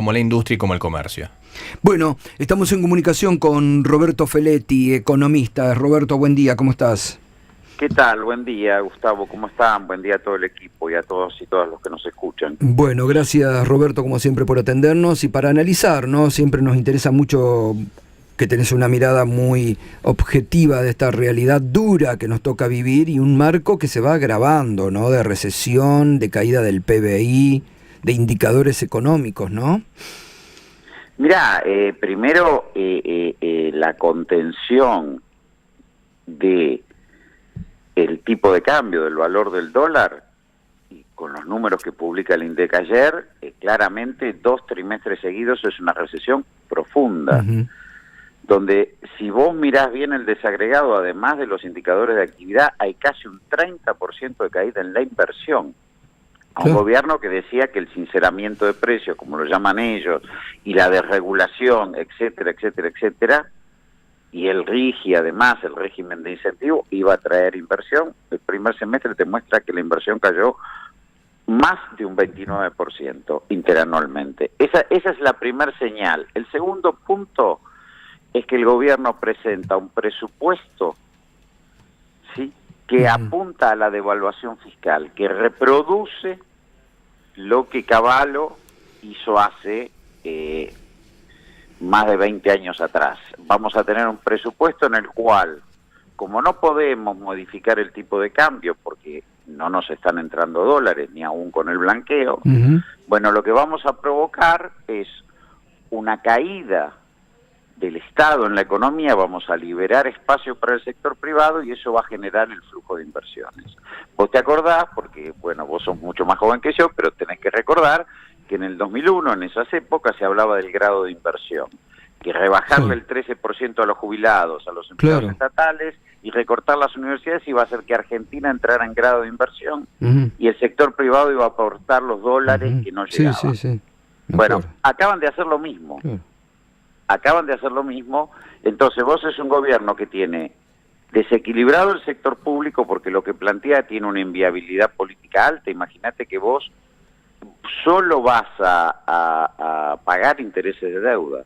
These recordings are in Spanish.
como la industria y como el comercio. Bueno, estamos en comunicación con Roberto Feletti, economista. Roberto, buen día, ¿cómo estás? ¿Qué tal? Buen día, Gustavo, ¿cómo están? Buen día a todo el equipo y a todos y todas los que nos escuchan. Bueno, gracias Roberto, como siempre, por atendernos y para analizar, ¿no? Siempre nos interesa mucho que tenés una mirada muy objetiva de esta realidad dura que nos toca vivir y un marco que se va agravando, ¿no? De recesión, de caída del PBI, de indicadores económicos, ¿no? Mirá, primero la contención de el tipo de cambio, del valor del dólar, y con los números que publica el INDEC ayer, claramente 2 trimestres seguidos es una recesión profunda, donde si vos mirás bien el desagregado, además de los indicadores de actividad, hay casi un 30% de caída en la inversión. A un gobierno que decía que el sinceramiento de precios, como lo llaman ellos, y la desregulación, etcétera, etcétera, etcétera, y el RIGI, además, el régimen de incentivo, iba a traer inversión. El primer semestre te muestra que la inversión cayó más de un 29% interanualmente. Esa es la primer señal. El segundo punto es que el gobierno presenta un presupuesto, ¿sí?, que apunta a la devaluación fiscal, que reproduce lo que Cavallo hizo hace más de 20 años atrás. Vamos a tener un presupuesto en el cual, como no podemos modificar el tipo de cambio porque no nos están entrando dólares ni aún con el blanqueo, bueno, lo que vamos a provocar es una caída del Estado en la economía, vamos a liberar espacio para el sector privado y eso va a generar el flujo de inversiones. Vos te acordás, porque bueno, vos sos mucho más joven que yo, pero tenés que recordar que en el 2001, en esas épocas, se hablaba del grado de inversión, que rebajarle el 13% a los jubilados, a los empleados estatales y recortar las universidades iba a hacer que Argentina entrara en grado de inversión y el sector privado iba a aportar los dólares que no llegaban. Bueno, acaban de hacer lo mismo. Acaban de hacer lo mismo, entonces vos es un gobierno que tiene desequilibrado el sector público porque lo que plantea tiene una inviabilidad política alta. Imagínate que vos solo vas a pagar intereses de deuda.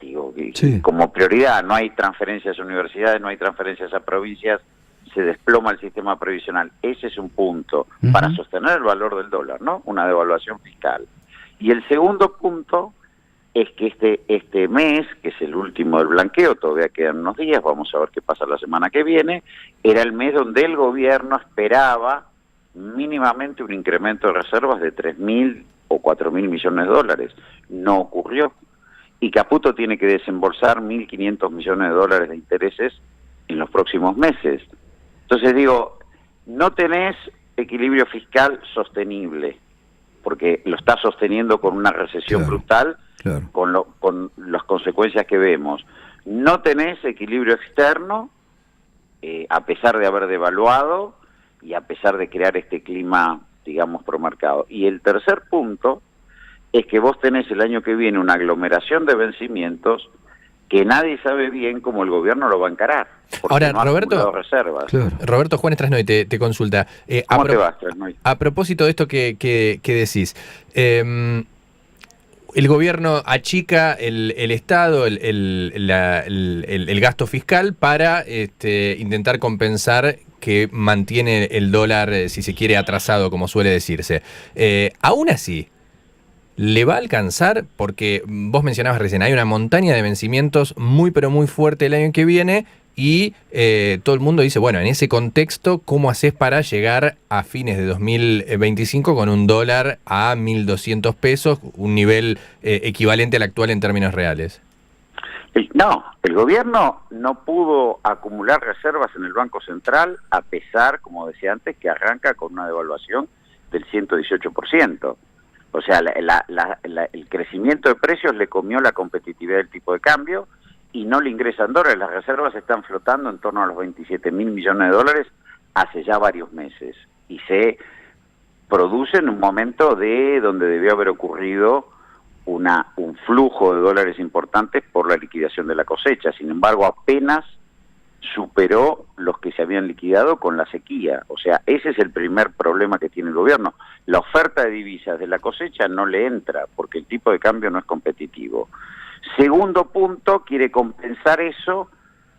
Digo, como prioridad, no hay transferencias a universidades, no hay transferencias a provincias, se desploma el sistema previsional. Ese es un punto para sostener el valor del dólar, ¿no? Una devaluación fiscal. Y el segundo punto es que este mes, que es el último del blanqueo, todavía quedan unos días, vamos a ver qué pasa la semana que viene, era el mes donde el gobierno esperaba mínimamente un incremento de reservas de 3.000 o 4.000 millones de dólares. No ocurrió. Y Caputo tiene que desembolsar 1.500 millones de dólares de intereses en los próximos meses. Entonces digo, no tenés equilibrio fiscal sostenible, porque lo está sosteniendo con una recesión brutal, con las consecuencias que vemos. No tenés equilibrio externo, a pesar de haber devaluado y a pesar de crear este clima, digamos, promarcado. Y el tercer punto es que vos tenés el año que viene una aglomeración de vencimientos que nadie sabe bien cómo el gobierno lo va a encarar. Ahora, no Roberto, reservas. Roberto Juan Trasnoy te consulta. ¿Cómo te vas, Trasnoy? A propósito de esto que decís, el gobierno achica el Estado, el gasto fiscal para intentar compensar que mantiene el dólar, si se quiere, atrasado, como suele decirse. Aún así, ¿le va a alcanzar? Porque vos mencionabas recién, hay una montaña de vencimientos muy pero muy fuerte el año que viene y todo el mundo dice, bueno, en ese contexto, ¿cómo haces para llegar a fines de 2025 con un dólar a 1.200 pesos, un nivel equivalente al actual en términos reales? No, el gobierno no pudo acumular reservas en el Banco Central a pesar, como decía antes, que arranca con una devaluación del 118%. O sea, el crecimiento de precios le comió la competitividad del tipo de cambio y no le ingresan dólares. Las reservas están flotando en torno a los 27.000 millones de dólares hace ya varios meses. Y se produce en un momento donde debió haber ocurrido un flujo de dólares importantes por la liquidación de la cosecha. Sin embargo, apenas superó los que se habían liquidado con la sequía. O sea, ese es el primer problema que tiene el gobierno. La oferta de divisas de la cosecha no le entra porque el tipo de cambio no es competitivo. Segundo punto, quiere compensar eso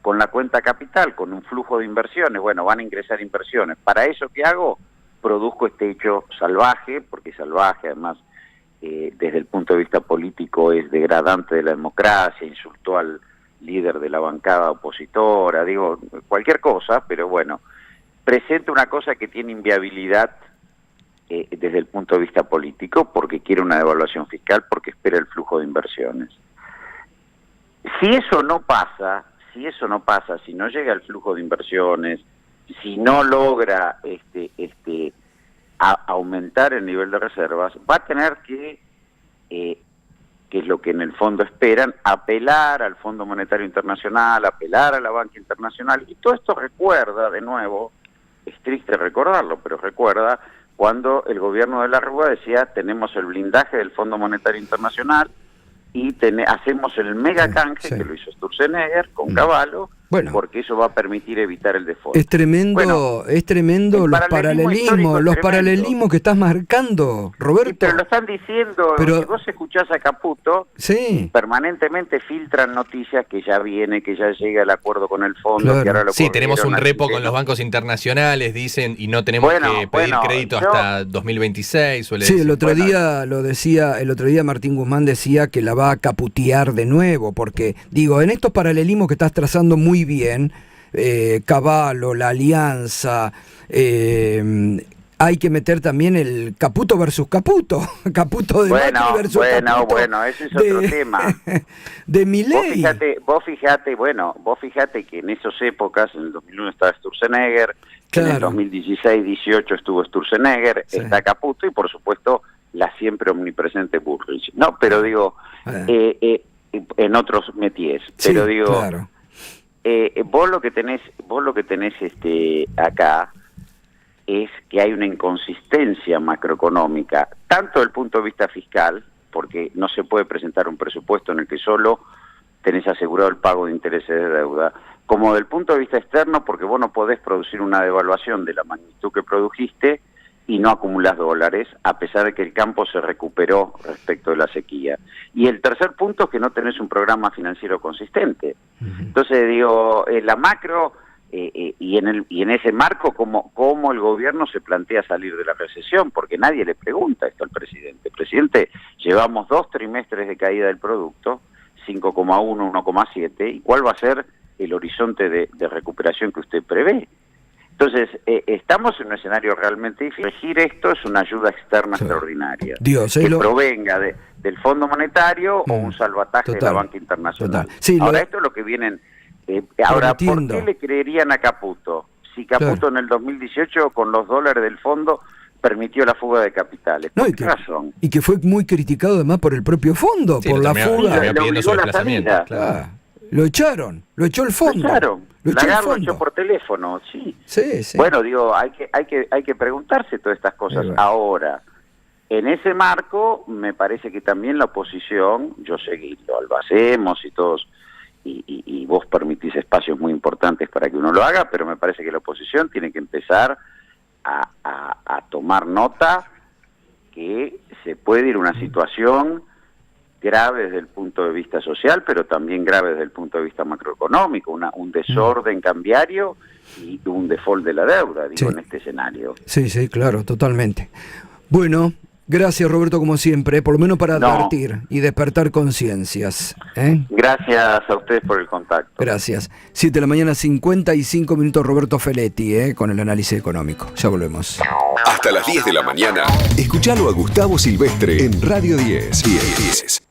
con la cuenta capital, con un flujo de inversiones. Bueno, van a ingresar inversiones. ¿Para eso qué hago? Produzco este hecho salvaje, porque salvaje además desde el punto de vista político es degradante de la democracia, insultó al líder de la bancada opositora, digo, cualquier cosa, pero bueno, presenta una cosa que tiene inviabilidad desde el punto de vista político, porque quiere una devaluación fiscal, porque espera el flujo de inversiones. Si eso no pasa, si no llega el flujo de inversiones, si no logra aumentar el nivel de reservas, va a tener que es lo que en el fondo esperan, apelar al Fondo Monetario Internacional, apelar a la banca internacional, y todo esto recuerda, de nuevo, es triste recordarlo, pero recuerda cuando el gobierno de la Rúa decía, tenemos el blindaje del Fondo Monetario Internacional y hacemos el mega canje, que lo hizo Sturzenegger con Cavallo, porque eso va a permitir evitar el default. Es tremendo, los paralelismos que estás marcando, Roberto. Sí, pero lo están diciendo, si vos escuchás a Caputo, permanentemente filtran noticias que ya viene, que ya llega el acuerdo con el fondo. Que ahora lo tenemos un repo con los bancos internacionales, dicen, y no tenemos que pedir crédito hasta 2026. Suele decir. El otro día Martín Guzmán decía que la va a caputear de nuevo, porque, digo, en estos paralelismos que estás trazando muy bien, Cavallo, la alianza, hay que meter también el Caputo versus Caputo, Caputo de Macri versus Caputo. Bueno, ese es otro tema. De Milei. Vos fíjate que en esas épocas, en el 2001 estaba Sturzenegger, en el 2016-18 estuvo Sturzenegger, está Caputo y por supuesto la siempre omnipresente Bullrich. No, pero digo, en otros métiers, pero digo, claro. Vos lo que tenés acá es que hay una inconsistencia macroeconómica, tanto desde el punto de vista fiscal, porque no se puede presentar un presupuesto en el que solo tenés asegurado el pago de intereses de deuda, como del punto de vista externo, porque vos no podés producir una devaluación de la magnitud que produjiste y no acumulás dólares, a pesar de que el campo se recuperó respecto de la sequía. Y el tercer punto es que no tenés un programa financiero consistente. Entonces, digo, la macro, y en ese marco, ¿cómo el gobierno se plantea salir de la recesión? Porque nadie le pregunta esto al presidente. Presidente, llevamos 2 trimestres de caída del producto, 5,1, 1,7, ¿y cuál va a ser el horizonte de recuperación que usted prevé? Entonces, estamos en un escenario realmente difícil. Elegir esto es una ayuda externa extraordinaria, que provenga del Fondo Monetario o un salvataje de la banca internacional. Ahora, esto es lo que vienen... ahora, ¿por qué le creerían a Caputo? Si Caputo en el 2018, con los dólares del fondo, permitió la fuga de capitales. ¿Por qué razón? Y que fue muy criticado además por el propio fondo, por la fuga. Le obligó la salida. Lo echaron, lo echó el fondo. Lo echó por teléfono, sí. Bueno, digo, hay que preguntarse todas estas cosas. Ahora, en ese marco, me parece que también la oposición, yo sé que lo hacemos y todos, y vos permitís espacios muy importantes para que uno lo haga, pero me parece que la oposición tiene que empezar a tomar nota que se puede ir a una situación grave desde el punto de vista social, pero también grave desde el punto de vista macroeconómico, un desorden cambiario y un default de la deuda, en este escenario. Sí, claro, totalmente. Bueno, gracias Roberto, como siempre, por lo menos para advertir y despertar conciencias. Gracias a ustedes por el contacto. Gracias. 7:55 a.m, Roberto Feletti, con el análisis económico. Ya volvemos. Hasta las 10 de la mañana. Escuchalo a Gustavo Silvestre en Radio 10.